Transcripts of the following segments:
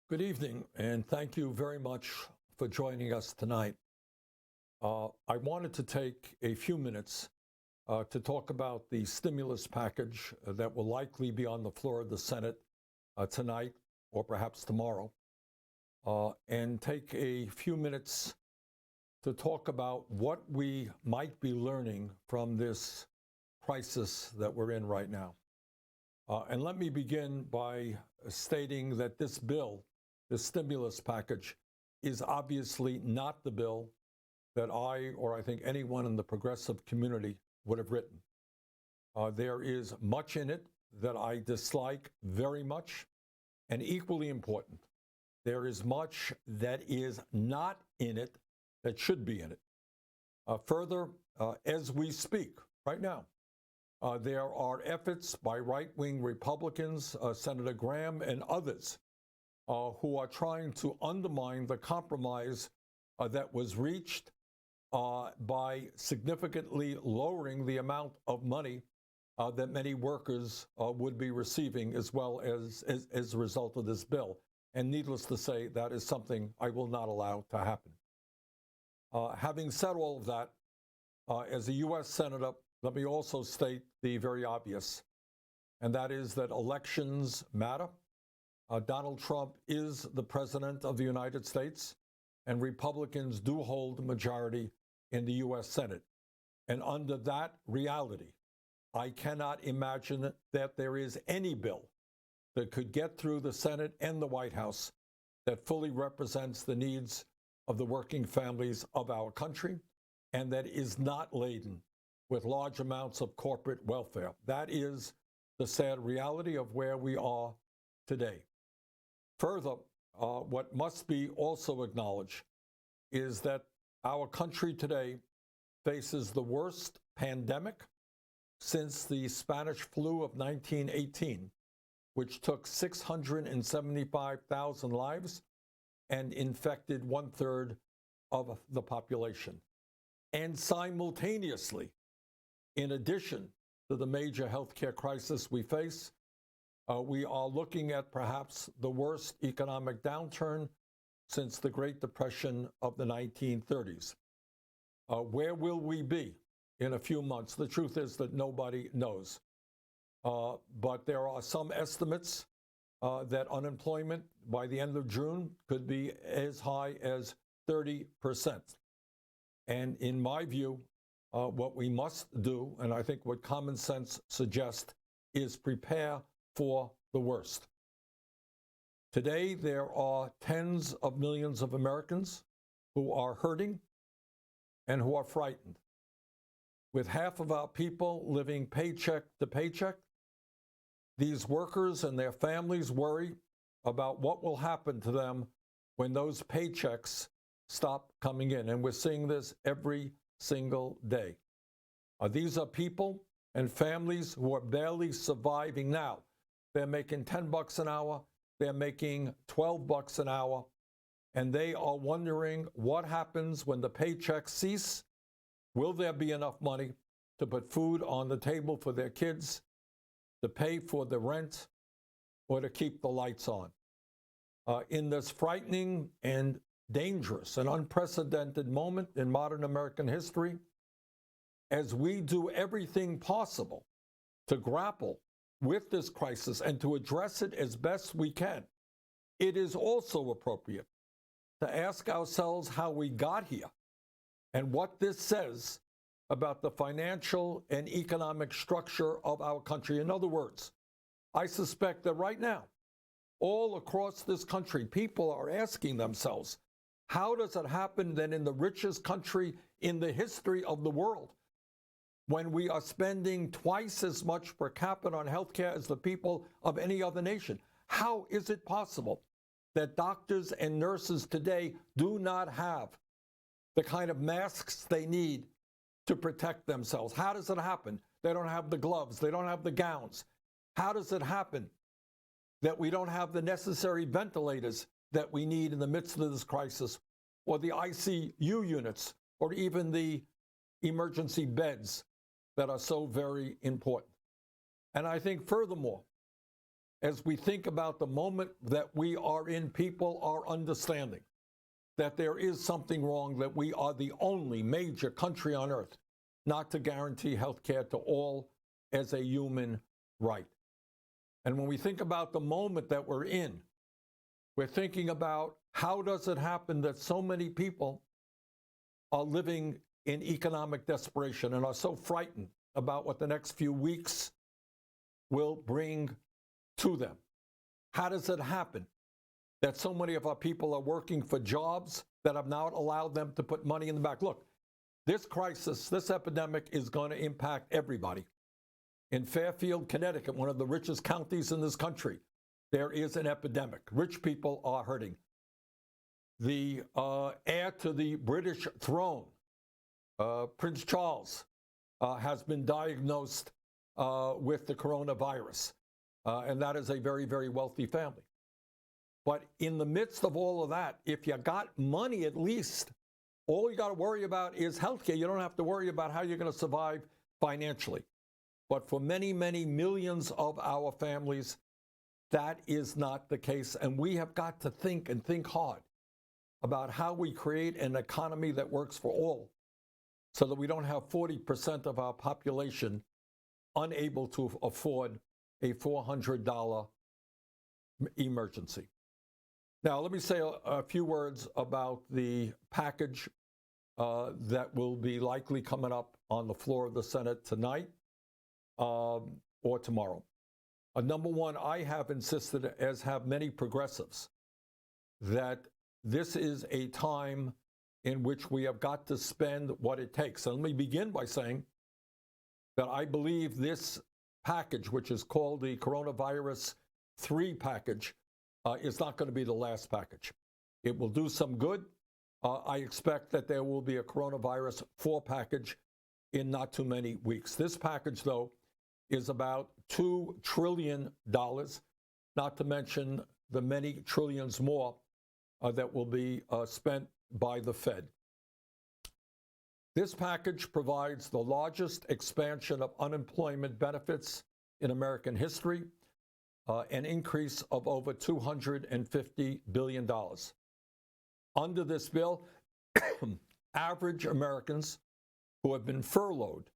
Good evening, and thank you very much for joining us tonight. I wanted to take a few minutes to talk about the stimulus package that will likely be on the floor of the Senate tonight or perhaps tomorrow, and take a few minutes to talk about what we might be learning from this crisis that we're in right now. And let me begin by stating that this bill, the stimulus package, is obviously not the bill that I think anyone in the progressive community would have written. There is much in it that I dislike very much, and equally important, there is much that is not in it that should be in it. Further, as we speak right now, there are efforts by right-wing Republicans, Senator Graham and others, who are trying to undermine the compromise that was reached by significantly lowering the amount of money that many workers would be receiving as well as a result of this bill. And needless to say, that is something I will not allow to happen. Having said all of that, as a U.S. Senator, let me also state the very obvious, and that is that elections matter. Donald Trump is the president of the United States, and Republicans do hold a majority in the U.S. Senate. And under that reality, I cannot imagine that there is any bill that could get through the Senate and the White House that fully represents the needs of the working families of our country and that is not laden with large amounts of corporate welfare. That is the sad reality of where we are today. Further, what must be also acknowledged is that our country today faces the worst pandemic since the Spanish flu of 1918, which took 675,000 lives and infected 1/3 of the population. And simultaneously, in addition to the major healthcare crisis we face, we are looking at perhaps the worst economic downturn since the Great Depression of the 1930s. Where will we be in a few months? The truth is that nobody knows. But there are some estimates that unemployment by the end of June could be as high as 30%. And in my view, what we must do, and I think what common sense suggests, is prepare for the worst. Today, there are tens of millions of Americans who are hurting and who are frightened. With half of our people living paycheck to paycheck, these workers and their families worry about what will happen to them when those paychecks stop coming in. And we're seeing this every single day. These are people and families who are barely surviving now. They're making $10 an hour, they're making $12 an hour, and they are wondering what happens when the paychecks cease. Will there be enough money to put food on the table for their kids, to pay for the rent, or to keep the lights on? In this frightening and dangerous and unprecedented moment in modern American history, as we do everything possible to grapple with this crisis and to address it as best we can, it is also appropriate to ask ourselves how we got here and what this says about the financial and economic structure of our country. In other words, I suspect that right now, all across this country, people are asking themselves, how does it happen that in the richest country in the history of the world, when we are spending twice as much per capita on healthcare as the people of any other nation, how is it possible that doctors and nurses today do not have the kind of masks they need to protect themselves? How does it happen? They don't have the gloves, they don't have the gowns. How does it happen that we don't have the necessary ventilators that we need in the midst of this crisis, or the ICU units, or even the emergency beds that are so very important? And I think furthermore, as we think about the moment that we are in, people are understanding that there is something wrong, that we are the only major country on earth not to guarantee health care to all as a human right. And when we think about the moment that we're in, we're thinking about how does it happen that so many people are living in economic desperation and are so frightened about what the next few weeks will bring to them. How does it happen that so many of our people are working for jobs that have not allowed them to put money in the bank? Look, this crisis, this epidemic is going to impact everybody. In Fairfield, Connecticut, one of the richest counties in this country, there is an epidemic. Rich people are hurting. The heir to the British throne, Prince Charles, has been diagnosed with the coronavirus. And that is a very, very wealthy family. But in the midst of all of that, if you got money at least, all you got to worry about is healthcare. You don't have to worry about how you're going to survive financially. But for many, many millions of our families, that is not the case. And we have got to think and think hard about how we create an economy that works for all so that we don't have 40% of our population unable to afford a $400 emergency. Now, let me say a few words about the package that will be likely coming up on the floor of the Senate tonight or tomorrow. Number one, I have insisted, as have many progressives, that this is a time in which we have got to spend what it takes. And let me begin by saying that I believe this package, which is called the Coronavirus 3 package, is not going to be the last package. It will do some good. I expect that there will be a Coronavirus 4 package in not too many weeks. This package, though, is about $2 trillion, not to mention the many trillions more that will be spent by the Fed. This package provides the largest expansion of unemployment benefits in American history, an increase of over $250 billion. Under this bill, average Americans who have been furloughed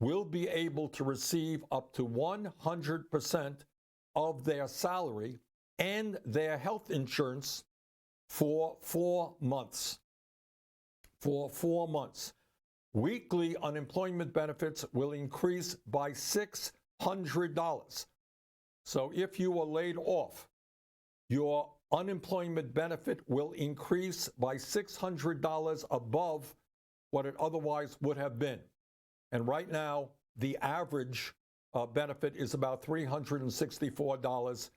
will be able to receive up to 100% of their salary and their health insurance for 4 months. For 4 months. Weekly unemployment benefits will increase by $600. So if you were laid off, your unemployment benefit will increase by $600 above what it otherwise would have been. And right now, the average benefit is about $364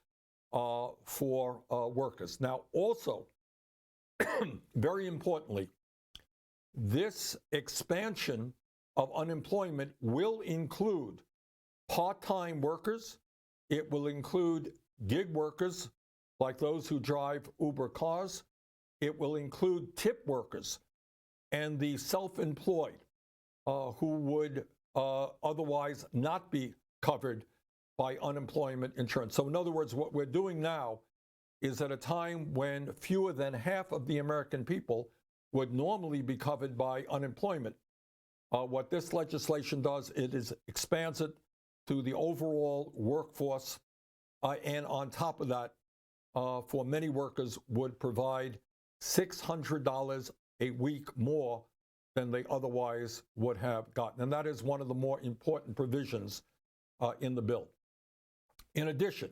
for workers. Now, also, very importantly, this expansion of unemployment will include part-time workers. It will include gig workers, like those who drive Uber cars. It will include tip workers and the self-employed who would otherwise not be covered by unemployment insurance. So in other words, what we're doing now is at a time when fewer than half of the American people would normally be covered by unemployment. What this legislation does, it is expands it to the overall workforce, and on top of that, for many workers, would provide $600 a week more than they otherwise would have gotten. And that is one of the more important provisions in the bill. In addition,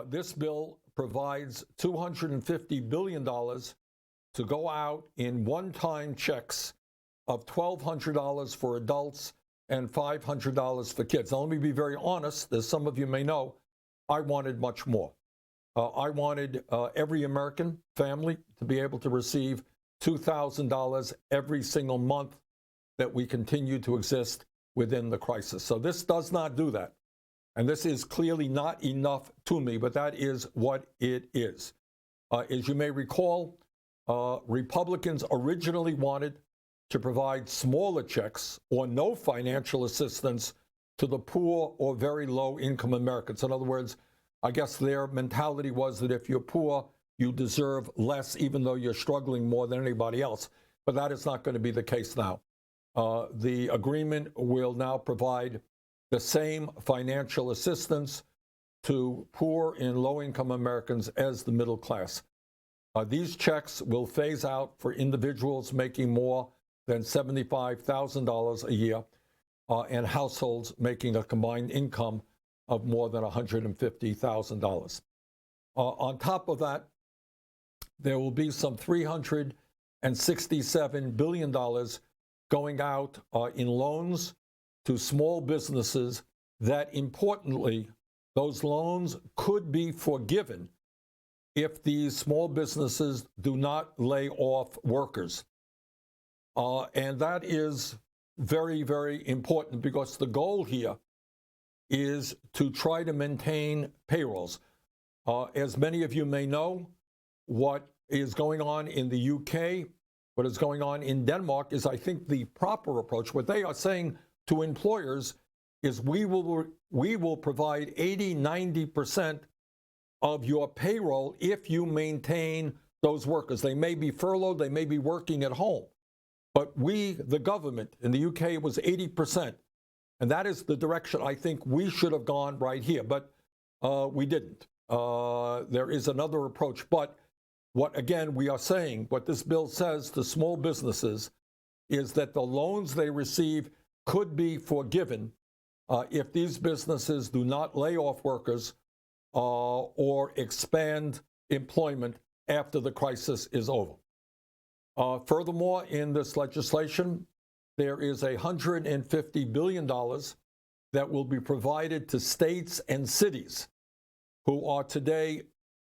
this bill provides $250 billion to go out in one-time checks of $1,200 for adults and $500 for kids. Now, let me be very honest, as some of you may know, I wanted much more. I wanted every American family to be able to receive $2,000 every single month that we continue to exist within the crisis. So this does not do that. And this is clearly not enough to me, but that is what it is. As you may recall, Republicans originally wanted to provide smaller checks or no financial assistance to the poor or very low income Americans. In other words, I guess their mentality was that if you're poor, you deserve less, even though you're struggling more than anybody else. But that is not going to be the case now. The agreement will now provide the same financial assistance to poor and low-income Americans as the middle class. These checks will phase out for individuals making more than $75,000 a year and households making a combined income of more than $150,000. On top of that, there will be some $367 billion going out in loans to small businesses that, importantly, those loans could be forgiven if these small businesses do not lay off workers. And that is very, very important because the goal here is to try to maintain payrolls. As many of you may know, what is going on in the UK, what is going on in Denmark is, I think, the proper approach. What they are saying to employers is we will provide 80-90% of your payroll if you maintain those workers. They may be furloughed, they may be working at home, but we, the government in the UK, was 80%. And that is the direction I think we should have gone right here, but we didn't. There is another approach. But what, again, we are saying, what this bill says to small businesses is that the loans they receive could be forgiven if these businesses do not lay off workers or expand employment after the crisis is over. Furthermore, in this legislation, there is $150 billion that will be provided to states and cities who are today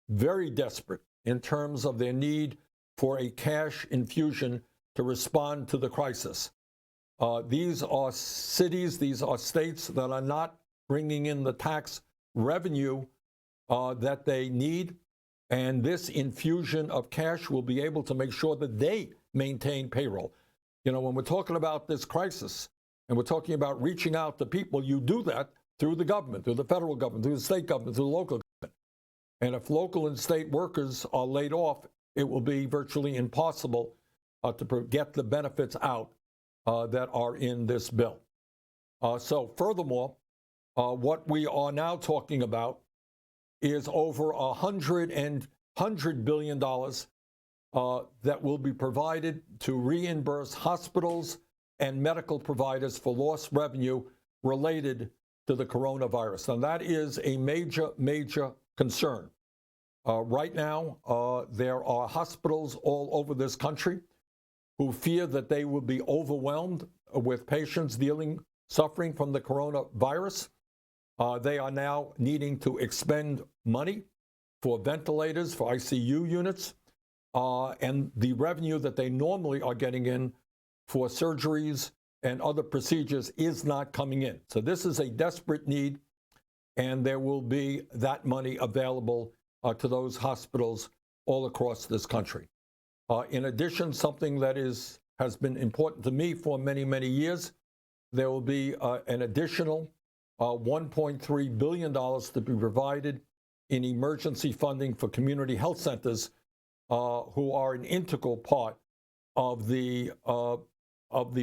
very desperate in terms of their need for a cash infusion to respond to the crisis. These are cities, these are states that are not bringing in the tax revenue that they need, and this infusion of cash will be able to make sure that they maintain payroll. You know, when we're talking about this crisis and we're talking about reaching out to people, you do that through the government, through the federal government, through the state government, through the local government. And if local and state workers are laid off, it will be virtually impossible to get the benefits out that are in this bill. So furthermore, what we are now talking about is over $100 billion that will be provided to reimburse hospitals and medical providers for lost revenue related to the coronavirus. And that is a major, major concern. Right now, there are hospitals all over this country who fear that they will be overwhelmed with patients suffering from the coronavirus. They are now needing to expend money for ventilators, for ICU units, and the revenue that they normally are getting in for surgeries and other procedures is not coming in. So this is a desperate need, and there will be that money available to those hospitals all across this country. In addition, something that has been important to me for many, many years, there will be an additional $1.3 billion to be provided in emergency funding for community health centers who are an integral part of the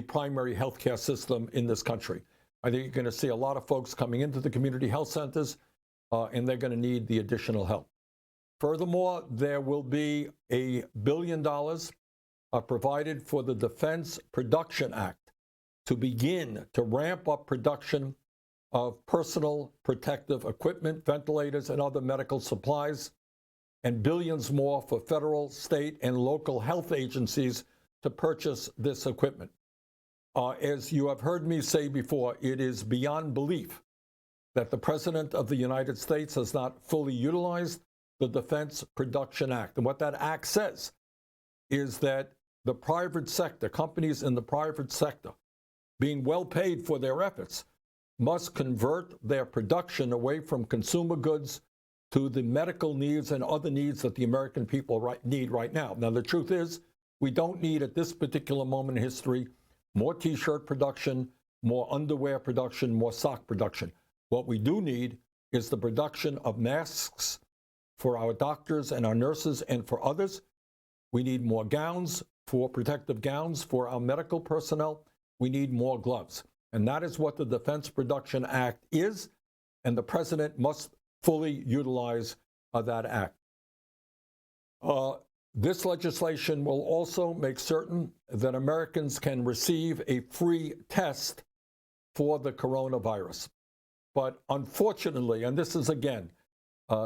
primary health care system in this country. I think you're going to see a lot of folks coming into the community health centers, and they're going to need the additional help. Furthermore, there will be $1 billion provided for the Defense Production Act to begin to ramp up production of personal protective equipment, ventilators, and other medical supplies, and billions more for federal, state, and local health agencies to purchase this equipment. As you have heard me say before, it is beyond belief that the President of the United States has not fully utilized the Defense Production Act. And what that act says is that the private sector, companies in the private sector, being well paid for their efforts, must convert their production away from consumer goods to the medical needs and other needs that the American people need right now. Now, the truth is, we don't need at this particular moment in history more T-shirt production, more underwear production, more sock production. What we do need is the production of masks for our doctors and our nurses and for others. We need more gowns, for protective gowns for our medical personnel. We need more gloves. And that is what the Defense Production Act is, and the president must fully utilize that act. This legislation will also make certain that Americans can receive a free test for the coronavirus. But unfortunately, and this is again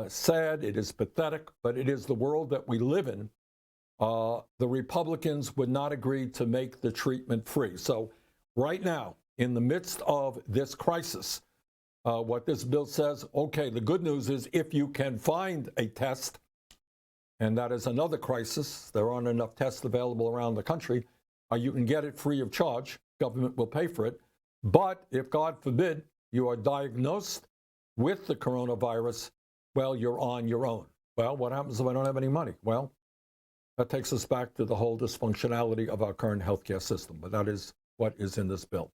sad, it is pathetic, but it is the world that we live in, the Republicans would not agree to make the treatment free. So right now, in the midst of this crisis, what this bill says, okay, the good news is if you can find a test, and that is another crisis, there aren't enough tests available around the country, you can get it free of charge, government will pay for it. But if, God forbid, you are diagnosed with the coronavirus, well, you're on your own. Well, what happens if I don't have any money? Well, that takes us back to the whole dysfunctionality of our current healthcare system, but that is what is in this bill.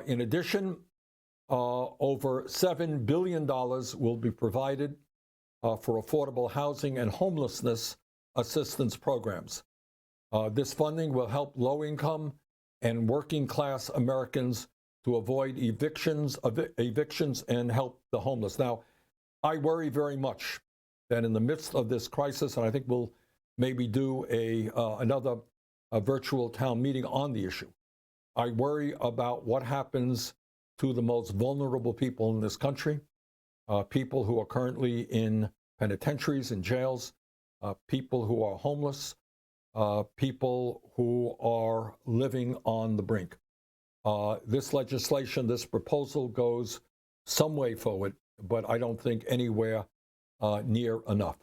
In addition, over $7 billion will be provided for affordable housing and homelessness assistance programs. This funding will help low-income and working-class Americans to avoid evictions and help the homeless. Now, I worry very much that in the midst of this crisis, and I think we'll maybe do another virtual town meeting on the issue, I worry about what happens to the most vulnerable people in this country, people who are currently in penitentiaries and jails, people who are homeless, people who are living on the brink. This legislation, this proposal goes some way forward, but I don't think anywhere near enough.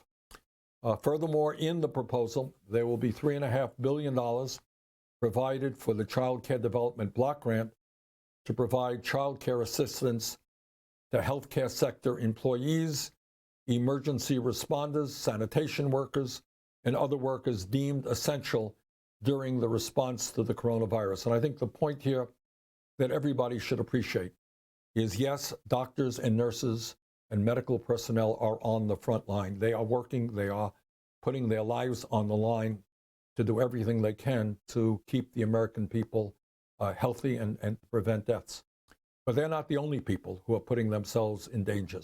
Furthermore, in the proposal, there will be $3.5 billion provided for the Child Care Development Block Grant to provide child care assistance to healthcare sector employees, emergency responders, sanitation workers, and other workers deemed essential during the response to the coronavirus. And I think the point here that everybody should appreciate is, yes, doctors and nurses and medical personnel are on the front line. They are working, they are putting their lives on the line to do everything they can to keep the American people healthy and prevent deaths. But they're not the only people who are putting themselves in danger.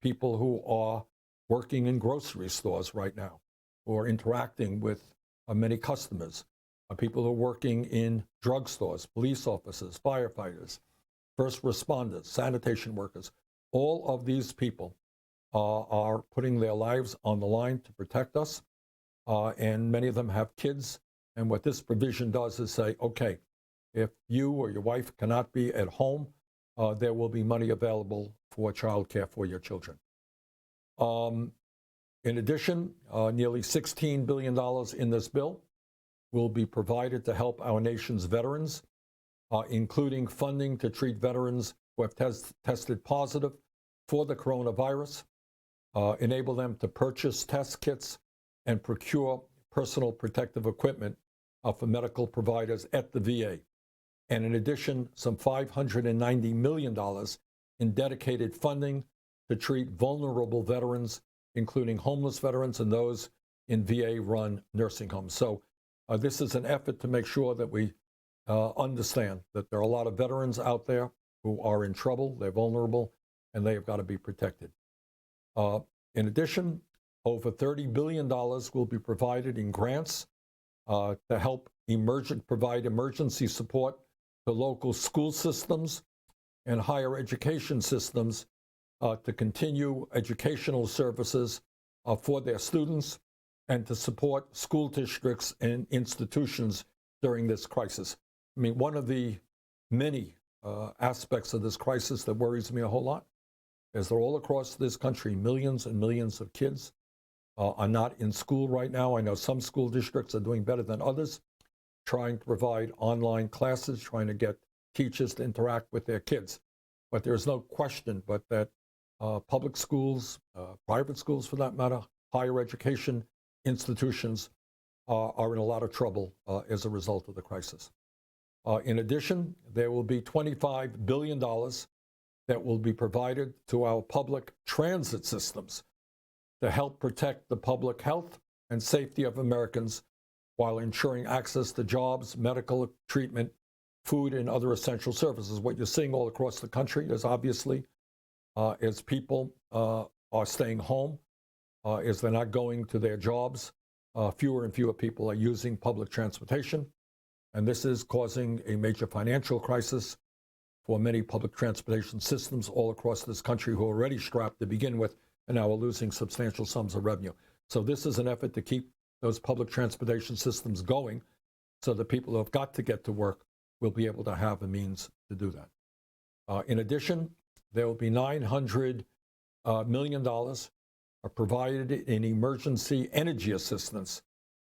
People who are working in grocery stores right now, who are interacting with many customers, people who are working in drugstores, police officers, firefighters, first responders, sanitation workers. All of these people are putting their lives on the line to protect us, and many of them have kids. And what this provision does is say, okay, if you or your wife cannot be at home, there will be money available for child care for your children. In addition, nearly $16 billion in this bill will be provided to help our nation's veterans, including funding to treat veterans who have tested positive for the coronavirus, enable them to purchase test kits and procure personal protective equipment for medical providers at the VA. And in addition, some $590 million in dedicated funding to treat vulnerable veterans, including homeless veterans and those in VA-run nursing homes. So this is an effort to make sure that we understand that there are a lot of veterans out there who are in trouble, they're vulnerable, and they have got to be protected. In addition, over $30 billion will be provided in grants to help provide emergency support to local school systems and higher education systems to continue educational services for their students and to support school districts and institutions during this crisis. I mean, one of the many aspects of this crisis that worries me a whole lot is that all across this country, millions and millions of kids are not in school right now. I know some school districts are doing better than others, trying to provide online classes, trying to get teachers to interact with their kids. But there's no question but that public schools, private schools for that matter, higher education institutions are in a lot of trouble as a result of the crisis. In addition, there will be $25 billion that will be provided to our public transit systems to help protect the public health and safety of Americans while ensuring access to jobs, medical treatment, food, and other essential services. What you're seeing all across the country is obviously as people are staying home, as they're not going to their jobs, fewer and fewer people are using public transportation. And this is causing a major financial crisis for many public transportation systems all across this country who are already strapped to begin with and now are losing substantial sums of revenue. So this is an effort to keep those public transportation systems going so that people who have got to get to work will be able to have a means to do that. In addition, there will be $900 million provided in emergency energy assistance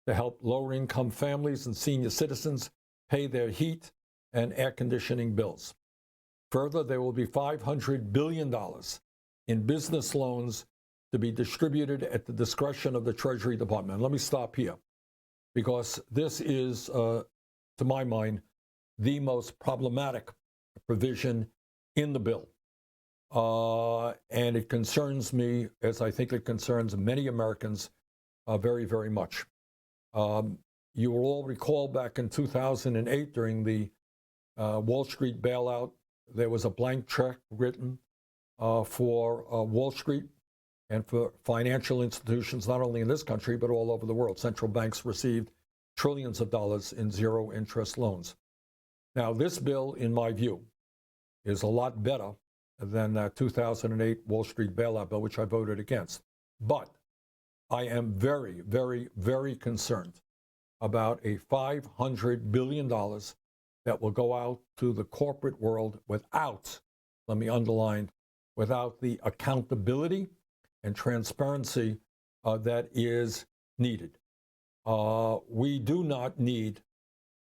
to help lower-income families and senior citizens pay their heat and air conditioning bills. Further, there will be $500 billion in business loans to be distributed at the discretion of the Treasury Department. And let me stop here, because this is, to my mind, the most problematic provision in the bill. And it concerns me, as I think it concerns many Americans, very, very much. You will all recall back in 2008, during the Wall Street bailout, there was a blank check written for Wall Street and for financial institutions, not only in this country, but all over the world. Central banks received trillions of dollars in zero-interest loans. Now, this bill, in my view, is a lot better than that 2008 Wall Street bailout bill, which I voted against. But I am very, very, very concerned about a $500 billion that will go out to the corporate world without, let me underline, without the accountability and transparency that is needed. We do not need,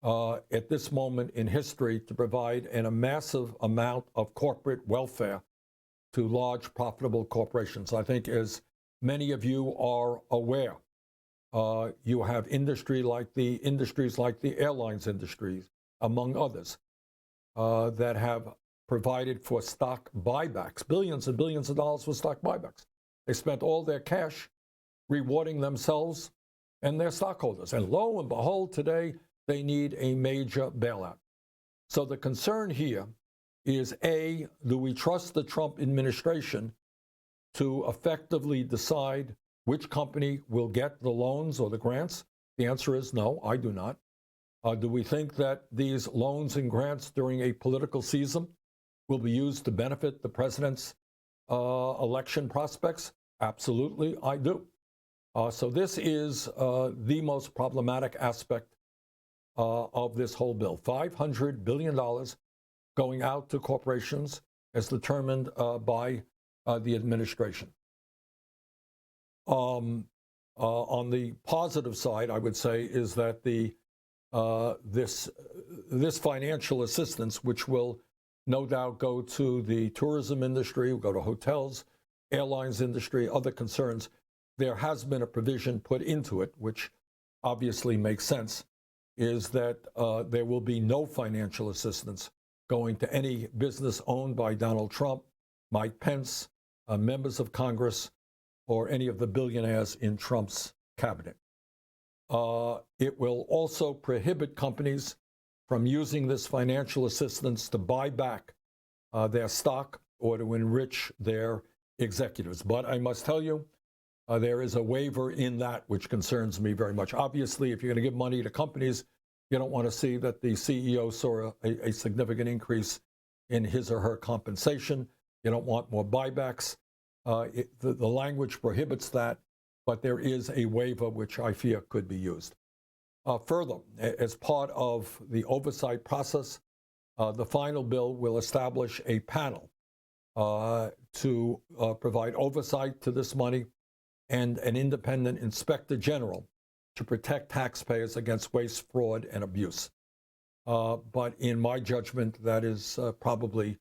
at this moment in history, to provide a massive amount of corporate welfare to large, profitable corporations. I think, as many of you are aware, you have industries like the airlines industries, among others, that have provided for stock buybacks, billions and billions of dollars for stock buybacks. They spent all their cash rewarding themselves and their stockholders. And lo and behold, today, they need a major bailout. So the concern here is, A, do we trust the Trump administration to effectively decide which company will get the loans or the grants? The answer is no, I do not. Do we think that these loans and grants during a political season will be used to benefit the president's election prospects? Absolutely, I do. So this is the most problematic aspect of this whole bill. $500 billion going out to corporations as determined by the administration. On the positive side, I would say, is that this financial assistance, which will no doubt go to the tourism industry, will go to hotels, airlines industry, other concerns, there has been a provision put into it, which obviously makes sense, is that there will be no financial assistance going to any business owned by Donald Trump, Mike Pence, members of Congress, or any of the billionaires in Trump's cabinet. It will also prohibit companies from using this financial assistance to buy back their stock or to enrich their executives. But I must tell you, there is a waiver in that which concerns me very much. Obviously, if you're going to give money to companies, you don't want to see that the CEO saw a significant increase in his or her compensation. You don't want more buybacks. The language prohibits that, but there is a waiver which I fear could be used. Further, as part of the oversight process, the final bill will establish a panel to provide oversight to this money and an independent inspector general to protect taxpayers against waste, fraud, and abuse. But in my judgment, that is probably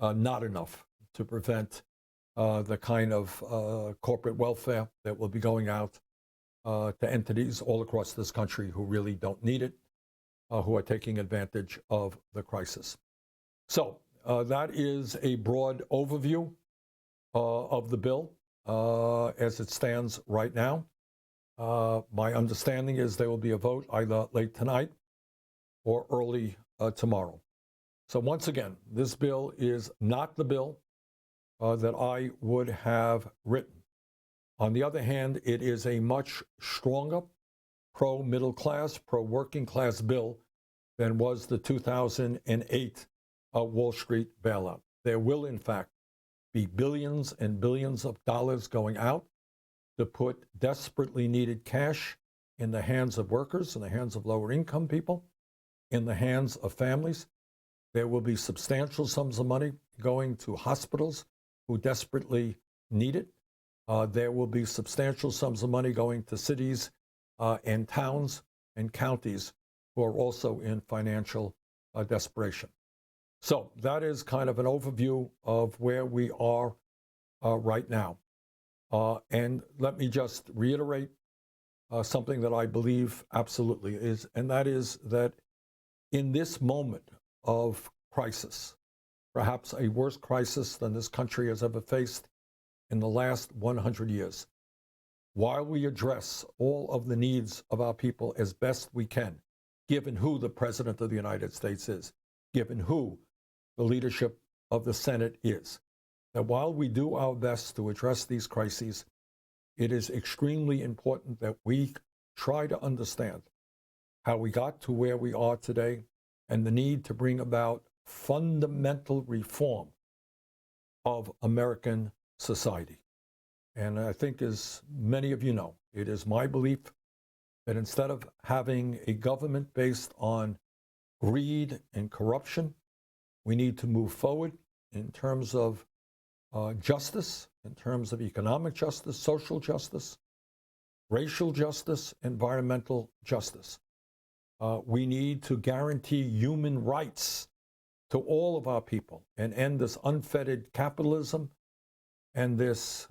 not enough to prevent the kind of corporate welfare that will be going out to entities all across this country who really don't need it. who are taking advantage of the crisis. So that is a broad overview of the bill as it stands right now. My understanding is there will be a vote either late tonight or early tomorrow. So once again, this bill is not the bill that I would have written. On the other hand, it is a much stronger pro-middle class, pro-working class bill than was the 2008 Wall Street bailout. There will, in fact, be billions and billions of dollars going out to put desperately needed cash in the hands of workers, in the hands of lower income people, in the hands of families. There will be substantial sums of money going to hospitals who desperately need it. There will be substantial sums of money going to cities and towns and counties who are also in financial desperation. So that is kind of an overview of where we are right now. And let me just reiterate something that I believe absolutely is, and that is that in this moment of crisis, perhaps a worse crisis than this country has ever faced in the last 100 years, while we address all of the needs of our people as best we can, given who the President of the United States is, given who the leadership of the Senate is, that while we do our best to address these crises, it is extremely important that we try to understand how we got to where we are today and the need to bring about fundamental reform of American society. And I think, as many of you know, it is my belief that instead of having a government based on greed and corruption, we need to move forward in terms of justice, in terms of economic justice, social justice, racial justice, environmental justice. We need to guarantee human rights to all of our people and end this unfettered capitalism and this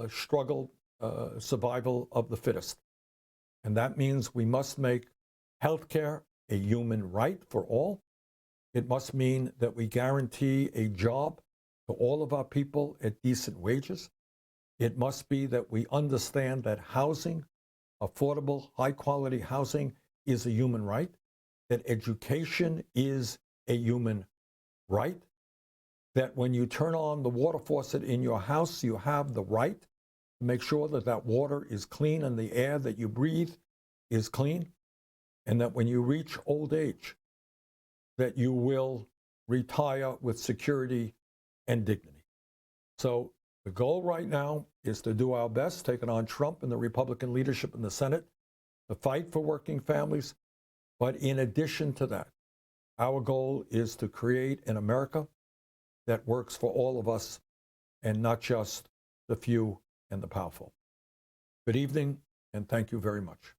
survival of the fittest. And that means we must make healthcare a human right for all. It must mean that we guarantee a job to all of our people at decent wages. It must be that we understand that housing, affordable, high-quality housing, is a human right, that education is a human right, that when you turn on the water faucet in your house, you have the right to make sure that that water is clean and the air that you breathe is clean, and that when you reach old age, that you will retire with security and dignity. So the goal right now is to do our best, taking on Trump and the Republican leadership in the Senate, to fight for working families. But in addition to that, our goal is to create an America that works for all of us and not just the few and the powerful. Good evening, and thank you very much.